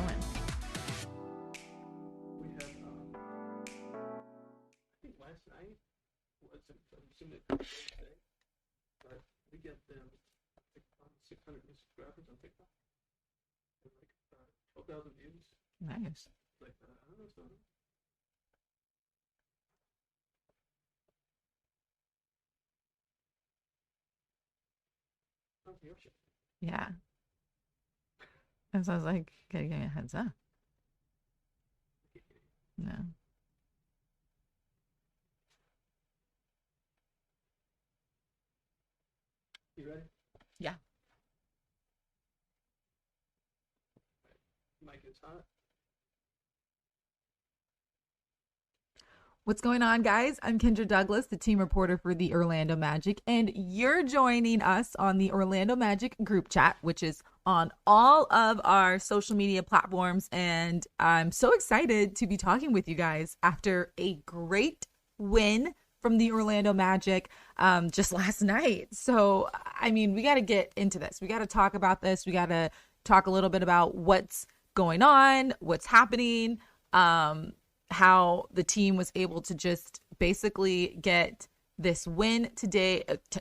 going? We had, I think last night, I'm assuming it's Thursday, but we get them like 600 new subscribers on TikTok and like 12,000 views. Nice. Like, I don't know what's going on. How's your shit? Yeah. And so I was like, gotta give me a heads up. No. You ready? Yeah. Mike is hot. What's going on, guys? I'm Kendra Douglas, the team reporter for the Orlando Magic, and you're joining us on the Orlando Magic group chat, which is on all of our social media platforms. And I'm so excited to be talking with you guys after a great win from the Orlando Magic just last night. So, I mean, we got to get into this. We got to talk about this. We got to talk a little bit about what's going on, what's happening, how the team was able to just basically get this win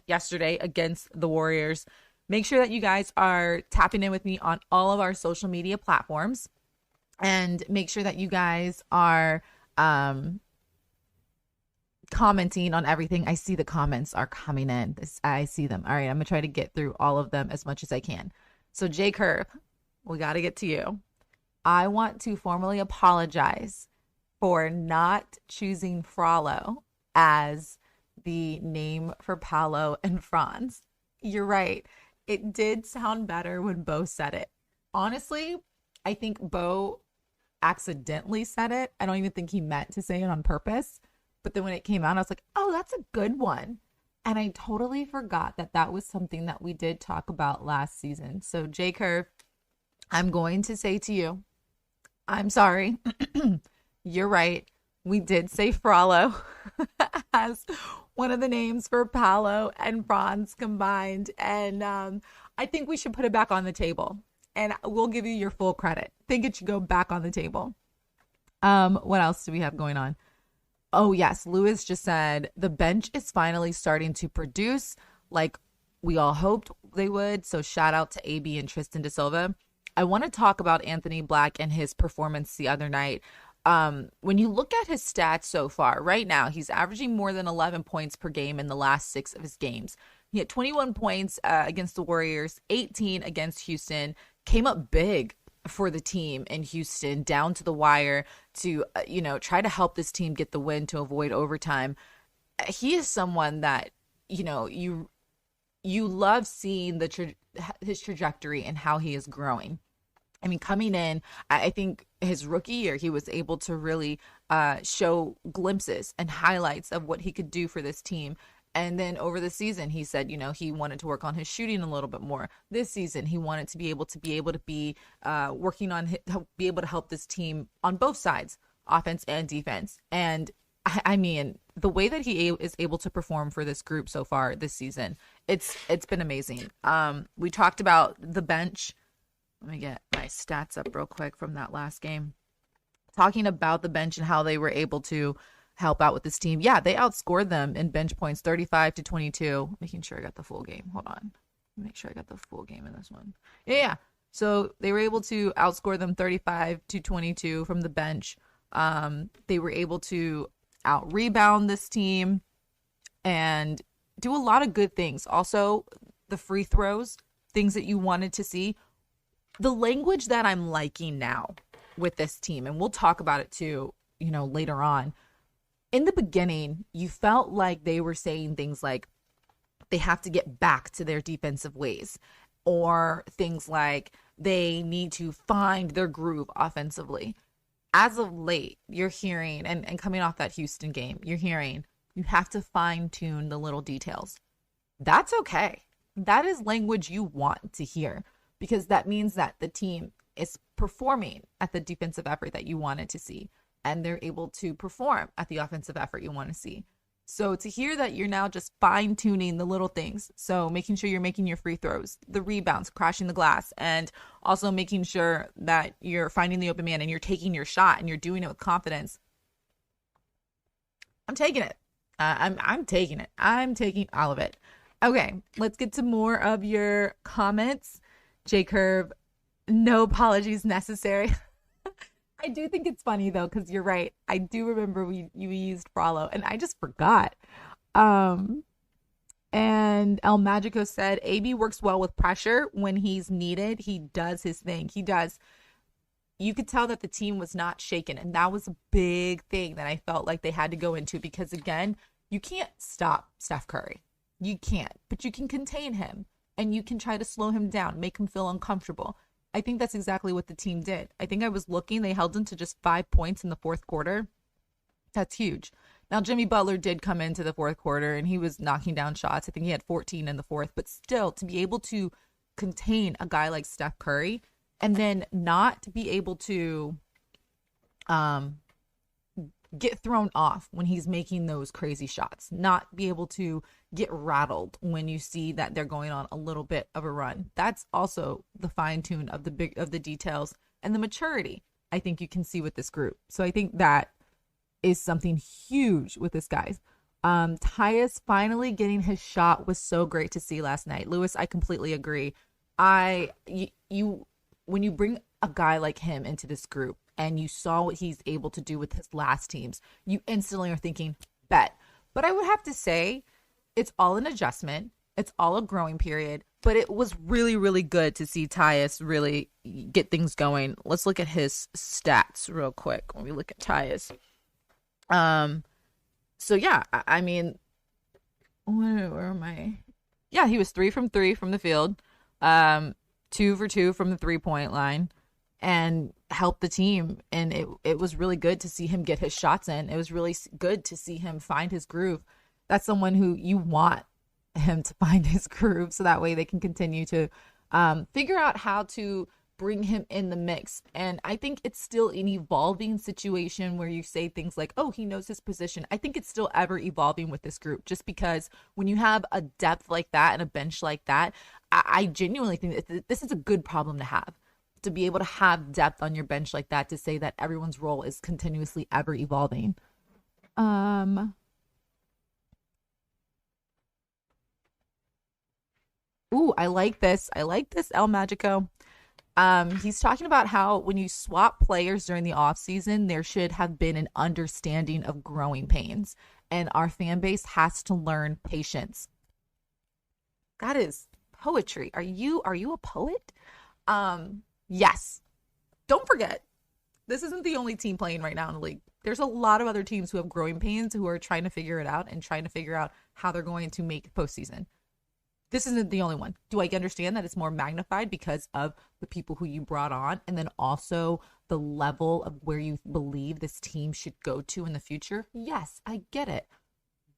yesterday against the Warriors. Make sure that you guys are tapping in with me on all of our social media platforms, and make sure that you guys are commenting on everything. I see the comments are coming in. I see them. All right, I'm gonna try to get through all of them as much as I can. So J Curve, we got to get to you. I want to formally apologize for not choosing Frollo as the name for Paolo and Franz. You're right. It did sound better when Bo said it. Honestly, I think Bo accidentally said it. I don't even think he meant to say it on purpose. But then when it came out, I was like, oh, that's a good one. And I totally forgot that that was something that we did talk about last season. So J Curve, I'm going to say to you, I'm sorry. You're right. We did say Frollo as one of the names for Paolo and Franz combined. And I think we should put it back on the table. And we'll give you your full credit. I think it should go back on the table. What else do we have going on? Oh, yes. Lewis just said the bench is finally starting to produce like we all hoped they would. So shout out to AB and Tristan Da Silva. I want to talk about Anthony Black and his performance the other night. When you look at his stats so far, right now, he's averaging more than 11 points per game in the last 6 of his games. He had 21 points against the Warriors, 18 against Houston, came up big for the team in Houston, down to the wire to, try to help this team get the win to avoid overtime. He is someone that, you love seeing his trajectory and how he is growing. I mean, coming in, I think his rookie year, he was able to really show glimpses and highlights of what he could do for this team. And then over the season, he said, he wanted to work on his shooting a little bit more. This season, he wanted to be able to working on be able to help this team on both sides, offense and defense. And I mean, the way that he is able to perform for this group so far this season, it's been amazing. We talked about the bench. Let me get my stats up real quick from that last game. Talking about the bench and how they were able to help out with this team. Yeah, they outscored them in bench points 35-22. Making sure I got the full game. Hold on. Make sure I got the full game in this one. Yeah. So they were able to outscore them 35-22 from the bench. They were able to out-rebound this team and do a lot of good things. Also, the free throws, things that you wanted to see. The language that I'm liking now with this team, and we'll talk about it too, later on. In the beginning, you felt like they were saying things like they have to get back to their defensive ways, or things like they need to find their groove offensively. As of late, you're hearing, and coming off that Houston game, you're hearing you have to fine tune the little details. That's okay. That is language you want to hear, because that means that the team is performing at the defensive effort that you wanted to see, and they're able to perform at the offensive effort you want to see. So to hear that you're now just fine tuning the little things, so making sure you're making your free throws, the rebounds, crashing the glass, and also making sure that you're finding the open man and you're taking your shot and you're doing it with confidence. I'm taking it. I'm taking it. I'm taking all of it. Okay, let's get to more of your comments. J Curve, no apologies necessary. I do think it's funny though, because you're right. I do remember you used Frollo, and I just forgot. Um, and El Magico said AB works well with pressure when he's needed. He does his thing. He does. You could tell that the team was not shaken, and that was a big thing that I felt like they had to go into because again, you can't stop Steph Curry. You can't, but you can contain him and you can try to slow him down, make him feel uncomfortable. I think that's exactly what the team did. I think I was looking, they held him to just 5 points in the fourth quarter. That's huge. Now, Jimmy Butler did come into the fourth quarter and he was knocking down shots. I think he had 14 in the fourth, but still, to be able to contain a guy like Steph Curry and then not to be able to um, get thrown off when he's making those crazy shots, not be able to get rattled when you see that they're going on a little bit of a run. That's also the fine tune of the details and the maturity I think you can see with this group. So I think that is something huge with this guy. Tyus finally getting his shot was so great to see last night. Lewis, I completely agree. You when you bring a guy like him into this group and you saw what he's able to do with his last teams, you instantly are thinking, bet. But I would have to say, it's all an adjustment. It's all a growing period. But it was really, really good to see Tyus really get things going. Let's look at his stats real quick when we look at Tyus. So yeah, I mean, where am I? Yeah, he was 3 from 3 from the field, 2 for 2 from the 3-point line, and helped the team. And it was really good to see him get his shots in. It was really good to see him find his groove. That's someone who you want him to find his groove, so that way they can continue to figure out how to bring him in the mix. And I think it's still an evolving situation where you say things like, oh, he knows his position. I think it's still ever evolving with this group, just because when you have a depth like that and a bench like that, I genuinely think that this is a good problem to have, to be able to have depth on your bench like that, to say that everyone's role is continuously ever evolving. Ooh, I like this. I like this, El Magico. He's talking about how when you swap players during the off season, there should have been an understanding of growing pains, and our fan base has to learn patience. That is poetry. Are you a poet? Yes. Don't forget, this isn't the only team playing right now in the league. There's a lot of other teams who have growing pains who are trying to figure it out and trying to figure out how they're going to make postseason. This isn't the only one. Do I understand that it's more magnified because of the people who you brought on and then also the level of where you believe this team should go to in the future? Yes, I get it.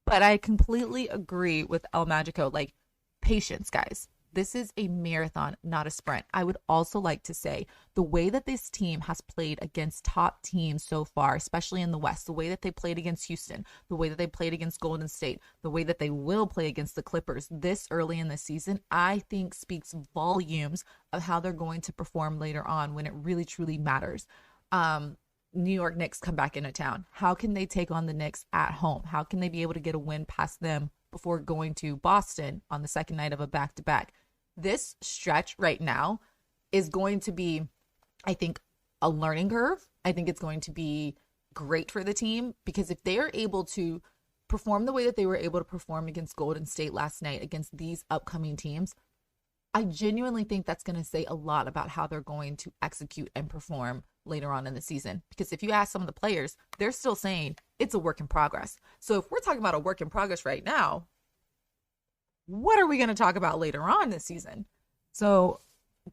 But I completely agree with El Magico. Like, patience, guys. This is a marathon, not a sprint. I would also like to say the way that this team has played against top teams so far, especially in the West, the way that they played against Houston, the way that they played against Golden State, the way that they will play against the Clippers this early in the season, I think speaks volumes of how they're going to perform later on when it really, truly matters. New York Knicks come back into town. How can they take on the Knicks at home? How can they be able to get a win past them before going to Boston on the second night of a back-to-back? This stretch right now is going to be, I think, a learning curve. I think it's going to be great for the team because if they are able to perform the way that they were able to perform against Golden State last night, against these upcoming teams, I genuinely think that's going to say a lot about how they're going to execute and perform later on in the season. Because if you ask some of the players, they're still saying it's a work in progress. So if we're talking about a work in progress right now, what are we going to talk about later on this season? So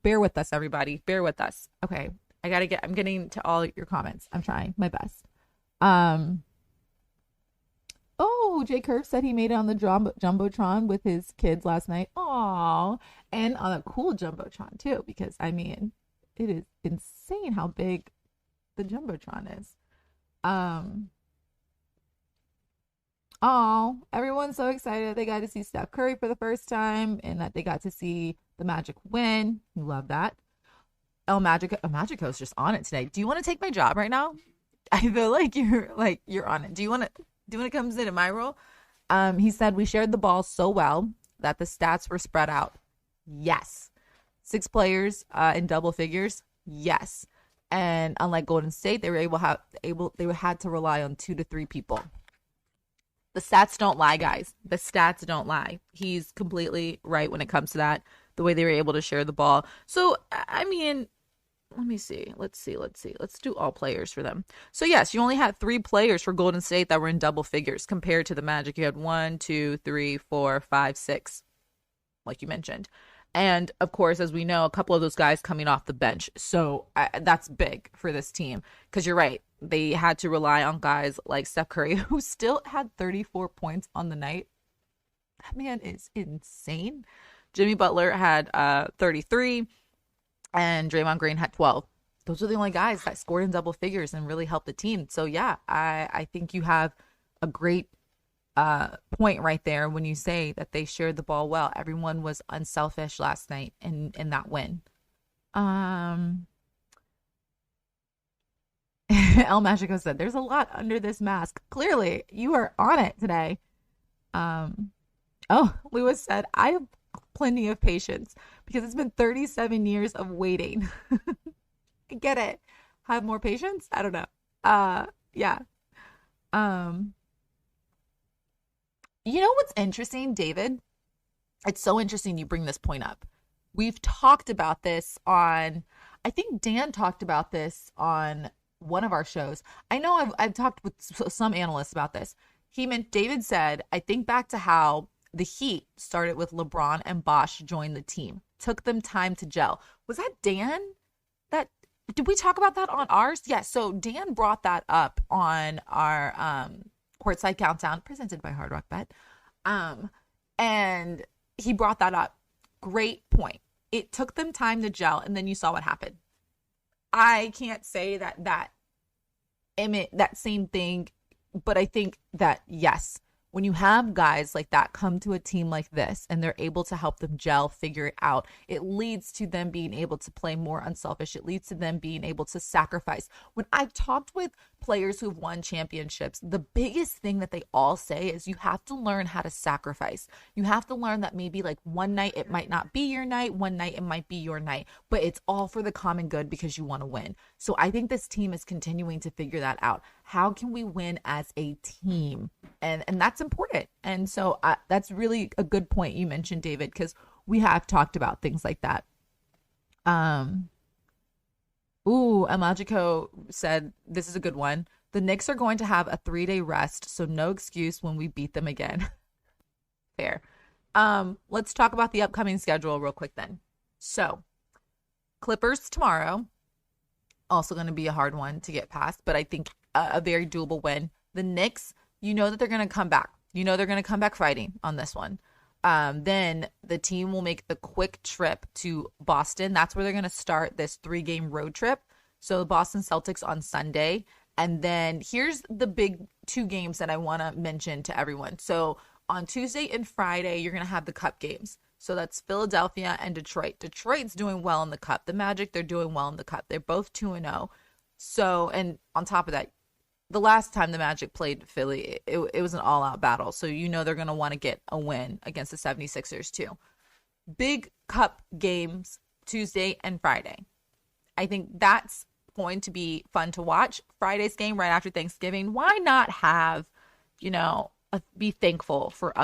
bear with us, everybody. Bear with us. Okay. I'm getting to all your comments. I'm trying my best. Oh, Jay Curve said he made it on the Jumbotron with his kids last night. Aw. And on a cool Jumbotron too, because I mean, it is insane how big the Jumbotron is. Oh, everyone's so excited they got to see Steph Curry for the first time and that they got to see the Magic win. We love that. El Magico is just on it today. Do you want to take my job right now? I feel like you're on it. Do you want to come sit in my role? He said we shared the ball so well that the stats were spread out. Yes. 6 players in double figures. Yes. And unlike Golden State, they were they had to rely on 2 to 3 people. The stats don't lie, guys. The stats don't lie. He's completely right when it comes to that. The way they were able to share the ball. So, I mean, let me see. Let's see. Let's do all players for them. So, yes, you only had 3 players for Golden State that were in double figures compared to the Magic. You had 1, 2, 3, 4, 5, 6, like you mentioned. And of course, as we know, a couple of those guys coming off the bench. So that's big for this team because you're right. They had to rely on guys like Steph Curry, who still had 34 points on the night. That man is insane. Jimmy Butler had 33, and Draymond Green had 12. Those are the only guys that scored in double figures and really helped the team. So yeah, I think you have a great point right there when you say that they shared the ball well. Everyone was unselfish last night in that win. El Magico said, "There's a lot under this mask." Clearly, you are on it today. Lewis said, "I have plenty of patience because it's been 37 years of waiting." I get it. Have more patience? I don't know. Yeah. You know what's interesting, David? It's so interesting you bring this point up. We've talked about this on, I think Dan talked about this on one of our shows. I know I've talked with some analysts about this. David said, I think back to how the Heat started with LeBron and Bosh joined the team. Took them time to gel. Was that Dan? Did we talk about that on ours? Yes. So Dan brought that up on our Courtside Countdown presented by Hard Rock Bet. And he brought that up. Great point. It took them time to gel, and then you saw what happened. I can't say that same thing, but I think that yes, when you have guys like that come to a team like this and they're able to help them gel, figure it out, it leads to them being able to play more unselfish. It leads to them being able to sacrifice. When I've talked with players who've won championships, the biggest thing that they all say is you have to learn how to sacrifice. You have to learn that maybe like one night it might not be your night, one night it might be your night, but it's all for the common good because you want to win. So I think this team is continuing to figure that out. How can we win as a team? And that's important. And so that's really a good point you mentioned, David, because we have talked about things like that. Magico said, this is a good one. The Knicks are going to have a 3-day rest, so no excuse when we beat them again. Fair. Let's talk about the upcoming schedule real quick then. So, Clippers tomorrow. Also going to be a hard one to get past, but I think a very doable win. The Knicks, you know that they're going to come back. You know they're going to come back fighting on this one. Then the team will make the quick trip to Boston. That's where they're going to start this 3-game road trip. So the Boston Celtics on Sunday. And then here's the big 2 games that I want to mention to everyone. So on Tuesday and Friday, you're going to have the Cup games. So that's Philadelphia and Detroit. Detroit's doing well in the Cup. The Magic, they're doing well in the Cup. They're both 2-0. So, and on top of that, the last time the Magic played Philly, it was an all-out battle. So you know they're going to want to get a win against the 76ers too. Big Cup games Tuesday and Friday. I think that's going to be fun to watch. Friday's game right after Thanksgiving. Why not have, be thankful for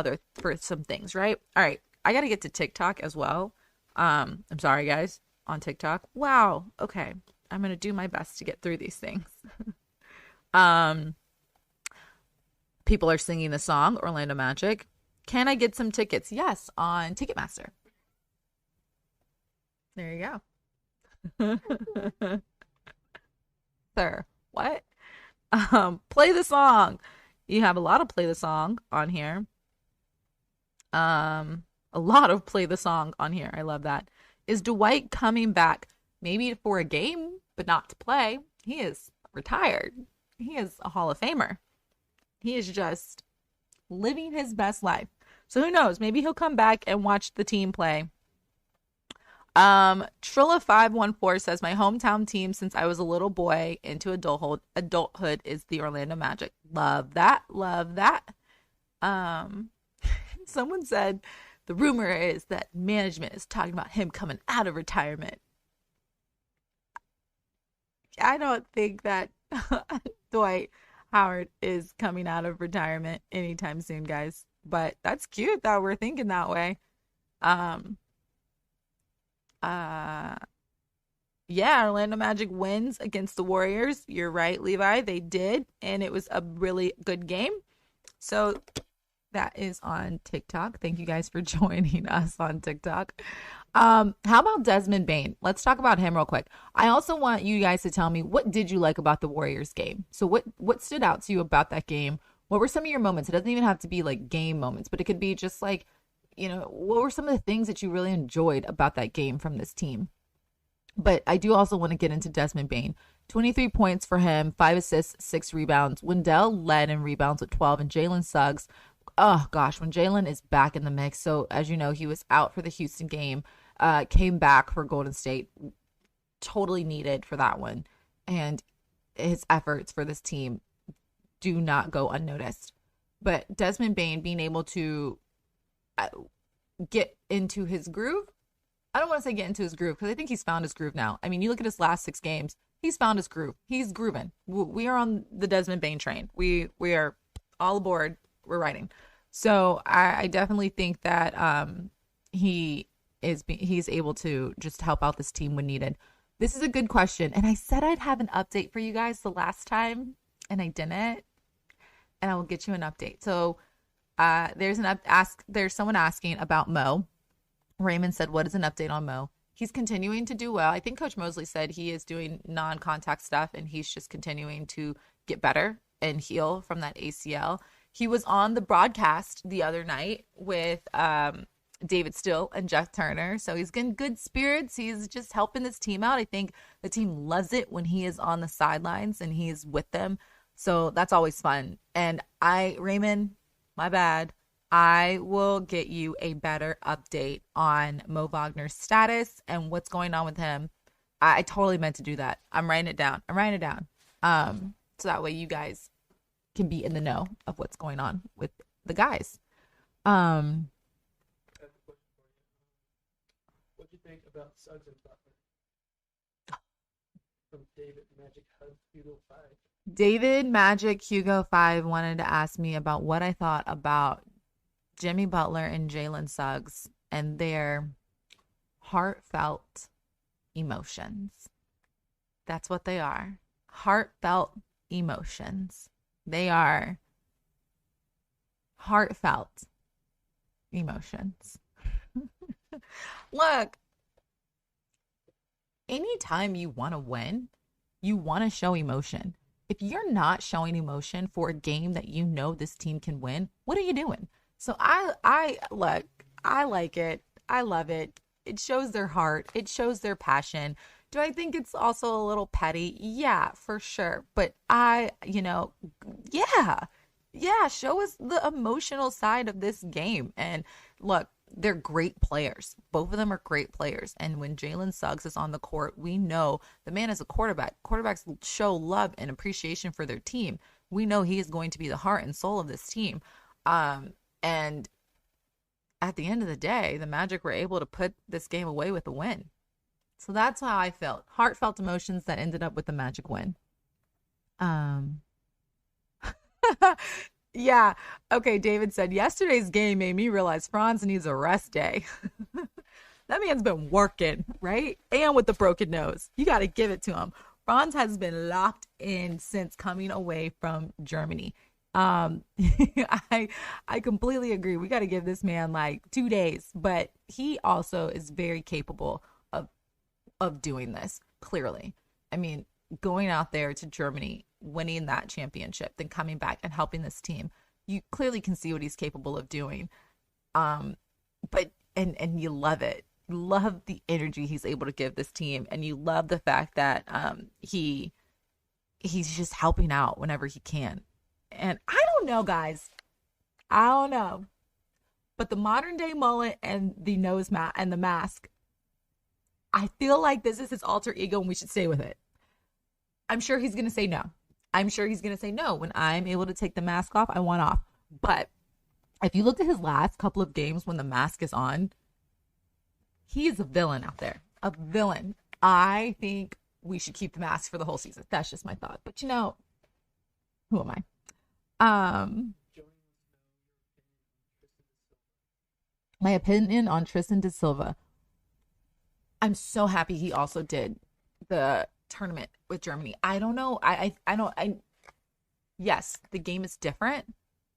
some things, right? All right. I got to get to TikTok as well. I'm sorry, guys, on TikTok. Wow. Okay. I'm going to do my best to get through these things. People are singing the song Orlando Magic. Can I get some tickets? Yes, on Ticketmaster. There you go. Sir, what? Play the song. You have a lot of play the song on here. A lot of play the song on here. I love that. Is Dwight coming back? Maybe for a game, but not to play. He is retired. He is a Hall of Famer. He is just living his best life. So who knows? Maybe he'll come back and watch the team play. Trilla514 says my hometown team since I was a little boy into adulthood is the Orlando Magic. Love that. Love that. Um Someone said the rumor is that management is talking about him coming out of retirement. I don't think that Dwight Howard is coming out of retirement anytime soon, guys. But that's cute that we're thinking that way. Um, uh, yeah, Orlando Magic wins against the Warriors. You're right, Levi. They did, and it was a really good game. So that is on TikTok. Thank you guys for joining us on TikTok. How about Desmond Bane? Let's talk about him real quick. I also want you guys to tell me, what did you like about the Warriors game? So what stood out to you about that game? What were some of your moments? It doesn't even have to be like game moments, but it could be just like, what were some of the things that you really enjoyed about that game from this team? But I do also want to get into Desmond Bane. 23 points for him, 5 assists, 6 rebounds. Wendell led in rebounds with 12, and Jalen Suggs, oh gosh, when Jalen is back in the mix. So as you know, he was out for the Houston game, came back for Golden State, totally needed for that one. And his efforts for this team do not go unnoticed. But Desmond Bane being able to get into his groove, I don't want to say get into his groove because I think he's found his groove now. I mean, you look at his last 6 games, he's found his groove. He's grooving. We are on the Desmond Bane train. We are all aboard. We're riding. So I definitely think that he's able to just help out this team when needed. This is a good question, and I said I'd have an update for you guys the last time, and I didn't. And I will get you an update. So there's someone asking about Mo. Raymond said, "What is an update on Mo?" He's continuing to do well. I think Coach Mosley said he is doing non-contact stuff, and he's just continuing to get better and heal from that ACL. He was on the broadcast the other night with David Still and Jeff Turner. So he's getting good spirits. He's just helping this team out. I think the team loves it when he is on the sidelines and he's with them. So that's always fun. And Raymond, my bad, I will get you a better update on Mo Wagner's status and what's going on with him. I totally meant to do that. I'm writing it down. So that way you guys can be in the know of what's going on with the guys. I have a question for you. What do you think about Suggs and Butler? From David Magic Hug Hugo 5. David Magic Hugo 5 wanted to ask me about what I thought about Jimmy Butler and Jalen Suggs and their heartfelt emotions. That's what they are. Heartfelt emotions. They are heartfelt emotions. Look, anytime you want to win, you want to show emotion. If you're not showing emotion for a game that you know this team can win, what are you doing? So I like it. I love it. It shows their heart. It shows their passion. Do I think it's also a little petty? Yeah, for sure. But show us the emotional side of this game. And look, they're great players. Both of them are great players. And when Jalen Suggs is on the court, we know the man is a quarterback. Quarterbacks show love and appreciation for their team. We know he is going to be the heart and soul of this team. And at the end of the day, the Magic were able to put this game away with a win. So that's how I felt. Heartfelt emotions that ended up with the Magic win. Yeah. Okay, David said, yesterday's game made me realize Franz needs a rest day. That man's been working, right? And with the broken nose. You got to give it to him. Franz has been locked in since coming away from Germany. I completely agree. We got to give this man like 2 days, but he also is very capable of doing this, clearly. I mean, going out there to Germany, winning that championship, then coming back and helping this team, you clearly can see what he's capable of doing. But you love it. Love the energy he's able to give this team, and you love the fact that he's just helping out whenever he can. And I don't know, guys. I don't know. But the modern day mullet and the nose mat and the mask, I feel like this is his alter ego and we should stay with it. I'm sure he's going to say no. I'm sure he's going to say no. When I'm able to take the mask off, I want off. But if you look at his last couple of games when the mask is on, he is a villain out there. A villain. I think we should keep the mask for the whole season. That's just my thought. But you know, who am I? My opinion on Tristan da Silva. I'm so happy he also did the tournament with Germany. I don't know. I don't. Yes, the game is different,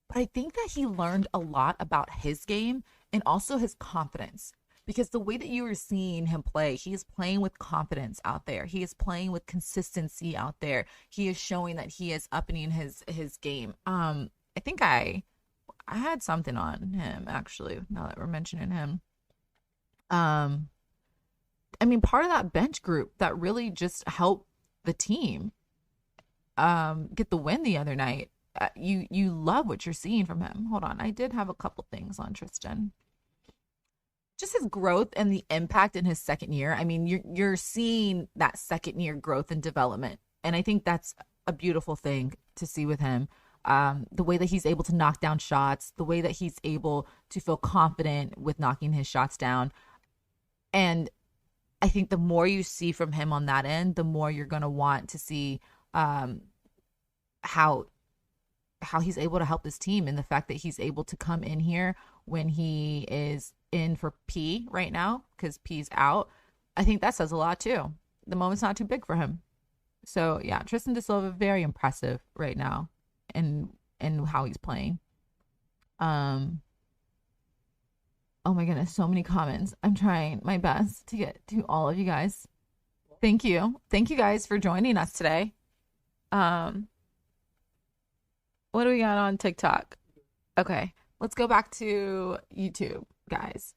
but I think that he learned a lot about his game and also his confidence. Because the way that you were seeing him play, he is playing with confidence out there. He is playing with consistency out there. He is showing that he is upping his game. I think I had something on him actually. Now that we're mentioning him, I mean, part of that bench group that really just helped the team get the win the other night. You love what you're seeing from him. Hold on, I did have a couple things on Tristan. Just his growth and the impact in his second year. I mean, you're seeing that second year growth and development, and I think that's a beautiful thing to see with him. The way that he's able to knock down shots, the way that he's able to feel confident with knocking his shots down, and I think the more you see from him on that end, the more you're going to want to see how he's able to help this team, and the fact that he's able to come in here when he is in for P right now because P's out. I think that says a lot too. The moment's not too big for him. So yeah, Tristan da Silva, very impressive right now in how he's playing. Oh my goodness, so many comments. I'm trying my best to get to all of you guys. Thank you. Thank you guys for joining us today. What do we got on TikTok? Okay, let's go back to YouTube, guys.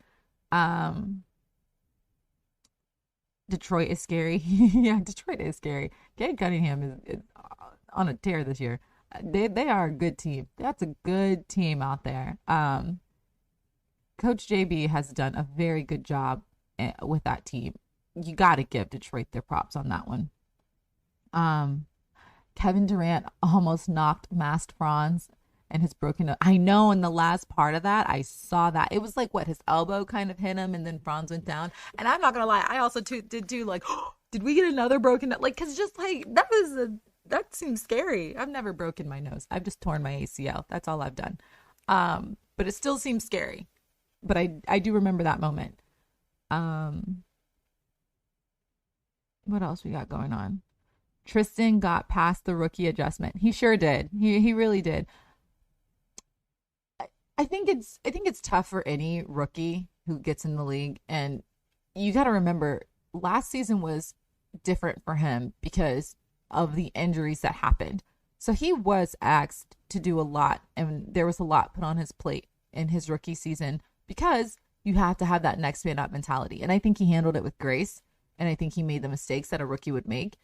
Detroit is scary. Yeah, Detroit is scary. Cade Cunningham is on a tear this year. They are a good team. That's a good team out there. Coach JB has done a very good job with that team. You got to give Detroit their props on that one. Kevin Durant almost knocked Masked Franz and his broken nose. I know in the last part of that, I saw that. It was like, what, his elbow kind of hit him and then Franz went down. And I'm not going to lie, I also did like, did we get another broken nose? Like, because just like, that seems scary. I've never broken my nose. I've just torn my ACL. That's all I've done. But it still seems scary. But I do remember that moment. What else we got going on? Tristan got past the rookie adjustment. He sure did. He really did. I think it's tough for any rookie who gets in the league, and you got to remember last season was different for him because of the injuries that happened. So he was asked to do a lot, and there was a lot put on his plate in his rookie season because you have to have that next man up mentality. And I think he handled it with grace, and I think he made the mistakes that a rookie would make.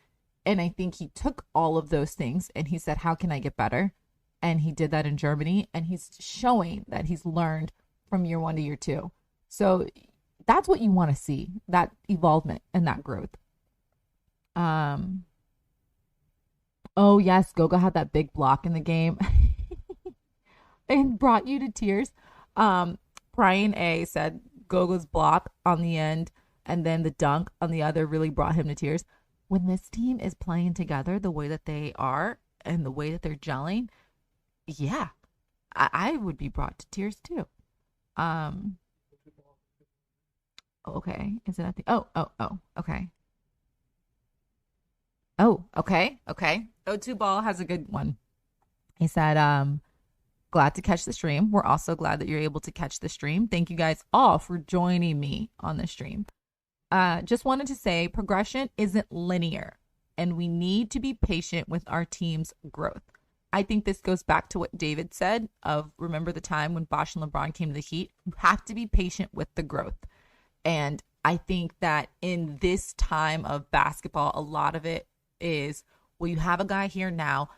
And I think he took all of those things and he said, how can I get better? And he did that in Germany, and he's showing that he's learned from year 1 to year 2. So that's what you want to see, that evolvement and that growth. Oh yes, Goga had that big block in the game and brought you to tears. Brian A said Goga's block on the end and then the dunk on the other really brought him to tears. When this team is playing together the way that they are and the way that they're gelling, yeah, I would be brought to tears too. Okay, is it at the okay. Okay. O2 Ball has a good one. He said, glad to catch the stream. We're also glad that you're able to catch the stream. Thank you guys all for joining me on the stream. Just wanted to say progression isn't linear, and we need to be patient with our team's growth. I think this goes back to what David said of remember the time when Bosh and LeBron came to the Heat. You have to be patient with the growth. And I think that in this time of basketball, a lot of it is, well, you have a guy here now,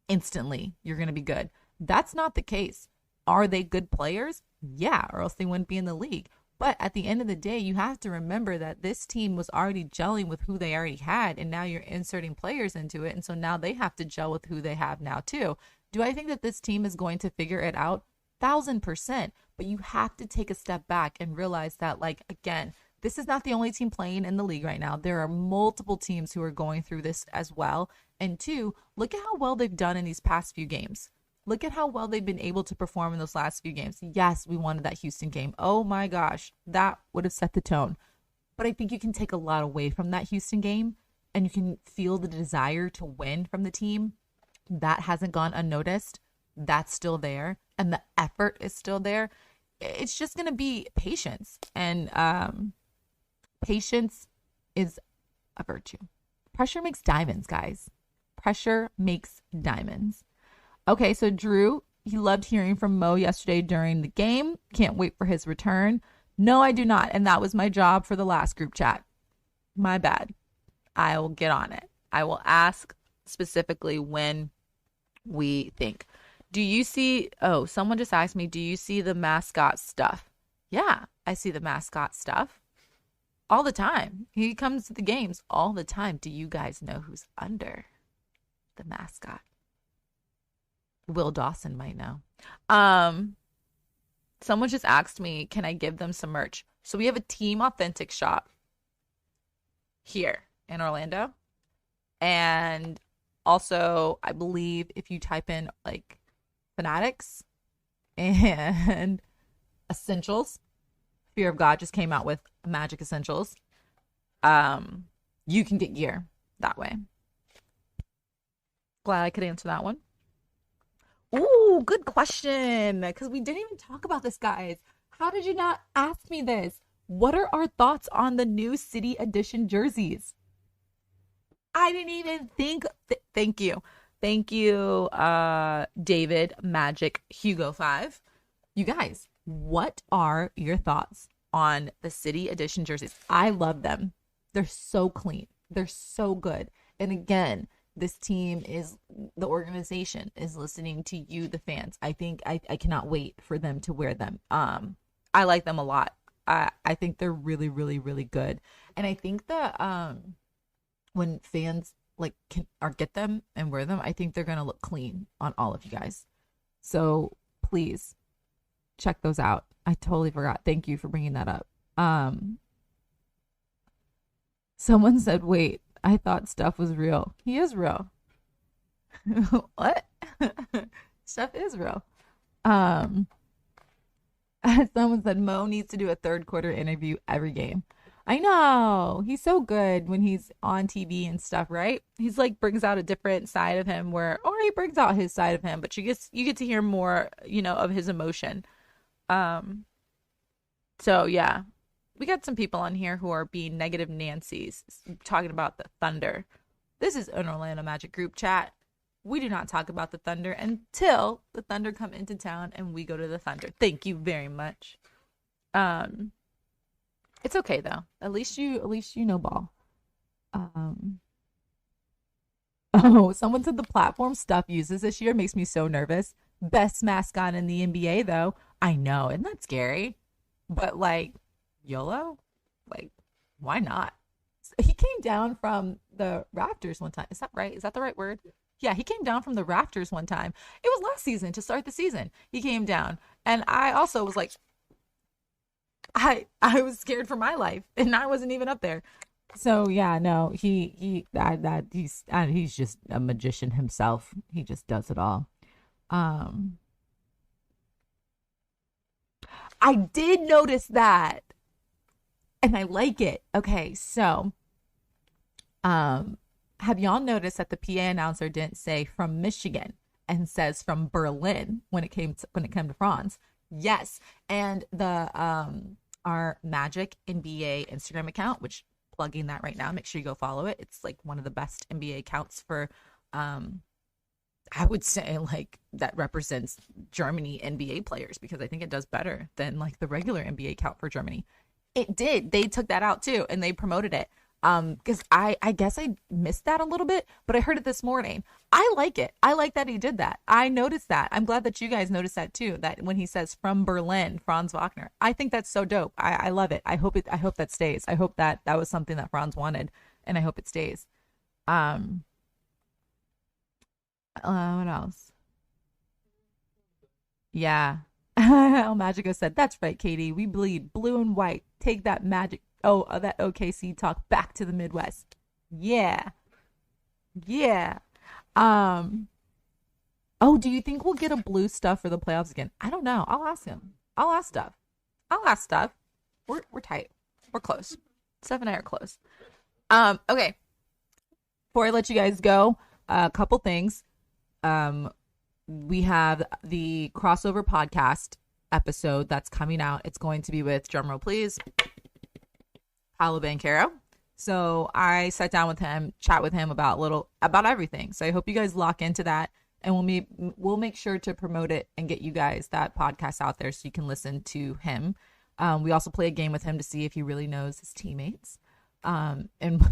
instantly, you're going to be good. That's not the case. Are they good players? Yeah, or else they wouldn't be in the league. But at the end of the day, you have to remember that this team was already gelling with who they already had, and now you're inserting players into it. And so now they have to gel with who they have now, too. Do I think that this team is going to figure it out? 1000%. But you have to take a step back and realize that, like, again, this is not the only team playing in the league right now. There are multiple teams who are going through this as well. And two, look at how well they've done in these past few games. Look at how well they've been able to perform in those last few games. Yes, we wanted that Houston game. Oh my gosh, that would have set the tone. But I think you can take a lot away from that Houston game, and you can feel the desire to win from the team. That hasn't gone unnoticed. That's still there, and the effort is still there. It's just going to be patience, and patience is a virtue. Pressure makes diamonds, guys. Pressure makes diamonds. Okay, so Drew, he loved hearing from Mo yesterday during the game. Can't wait for his return. No, I do not. And that was my job for the last group chat. My bad. I will get on it. I will ask specifically when we think. Do you see, someone just asked me, do you see the mascot stuff? Yeah, I see the mascot stuff all the time. He comes to the games all the time. Do you guys know who's under the mascot? Will Dawson might know. Someone just asked me, can I give them some merch? So we have a Team Authentic shop here in Orlando. And also, I believe if you type in like Fanatics and Essentials, Fear of God just came out with Magic Essentials. You can get gear that way. Glad I could answer that one. Ooh, good question. Because we didn't even talk about this, guys. How did you not ask me this? What are our thoughts on the new City Edition jerseys? I didn't even think. Thank you. Thank you, David, Magic, Hugo 5. You guys, what are your thoughts on the City Edition jerseys? I love them. They're so clean. They're so good. And again, this team the organization is listening to you, the fans. I think I cannot wait for them to wear them. I like them a lot. I think they're really, really, really good. And I think that when fans get them and wear them, I think they're gonna look clean on all of you guys. So please check those out. I totally forgot. Thank you for bringing that up. Someone said, wait, I thought Steph was real. He is real. What? Steph is real. Someone said Mo needs to do a third quarter interview every game. I know. He's so good when he's on TV and stuff, right? He's like brings out a different side of him or he brings out his side of him, but you get to hear more, of his emotion. So yeah. We got some people on here who are being negative Nancy's talking about the Thunder. This is an Orlando Magic group chat. We do not talk about the Thunder until the Thunder come into town and we go to the Thunder. Thank you very much. It's okay though. At least you know ball. Someone said the platform stuff uses this year makes me so nervous. Best mascot in the NBA though. I know, isn't that scary? But like YOLO? Like, why not? He came down from the rafters one time. Is that right? Is that the right word? Yeah, he came down from the rafters one time. It was last season to start the season. He came down. And I also was like, I was scared for my life and I wasn't even up there. So yeah, no, he's just a magician himself. He just does it all. I did notice that. And I like it. Okay, so have y'all noticed that the PA announcer didn't say from Michigan and says from Berlin when it came to Franz? Yes, and the our Magic NBA Instagram account, which plugging that right now, make sure you go follow it. It's like one of the best NBA accounts for I would say like that represents Germany NBA players because I think it does better than like the regular NBA account for Germany. It did. They took that out too and they promoted it. Because I guess I missed that a little bit, but I heard it this morning. I like it. I like that he did that. I noticed that. I'm glad that you guys noticed that too. That when he says from Berlin, Franz Wagner, I think that's so dope. I love it. I hope it. I hope that stays. I hope that that was something that Franz wanted, and I hope it stays. Um, what else? Yeah. El Magico said, "That's right, Katie. We bleed blue and white. Take that magic. Oh, that OKC talk back to the Midwest. Yeah, yeah. Um. Oh, do you think we'll get a blue stuff for the playoffs again? I don't know. I'll ask him. I'll ask stuff. I'll ask stuff. We're tight. We're close. Steph and I are close. Okay. Before I let you guys go, a couple things. Um, we have the crossover podcast episode that's coming out. It's going to be with, drumroll please, Paolo Banchero. So I sat down with him, chat with him about everything. So I hope you guys lock into that, and we'll make sure to promote it and get you guys that podcast out there so you can listen to him. We also play a game with him to see if he really knows his teammates, and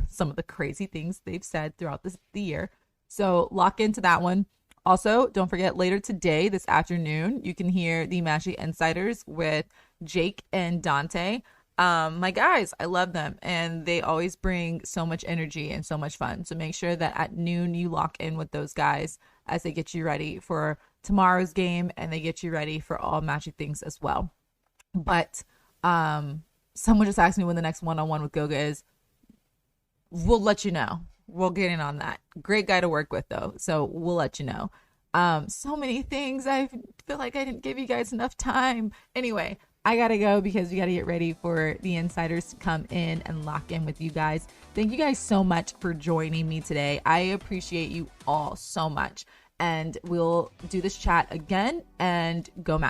some of the crazy things they've said throughout the year. So lock into that one. Also, don't forget, later today, this afternoon, you can hear the Magic Insiders with Jake and Dante. My guys, I love them, and they always bring so much energy and so much fun. So make sure that at noon you lock in with those guys as they get you ready for tomorrow's game, and they get you ready for all Magic things as well. But someone just asked me when the next one-on-one with Goga is. We'll let you know. We'll get in on that. Great guy to work with, though, so we'll let you know. So many things. I feel like I didn't give you guys enough time. Anyway, I gotta go because we gotta get ready for the insiders to come in and lock in with you guys. Thank you guys so much for joining me today. I appreciate you all so much. And we'll do this chat again, and go Matt.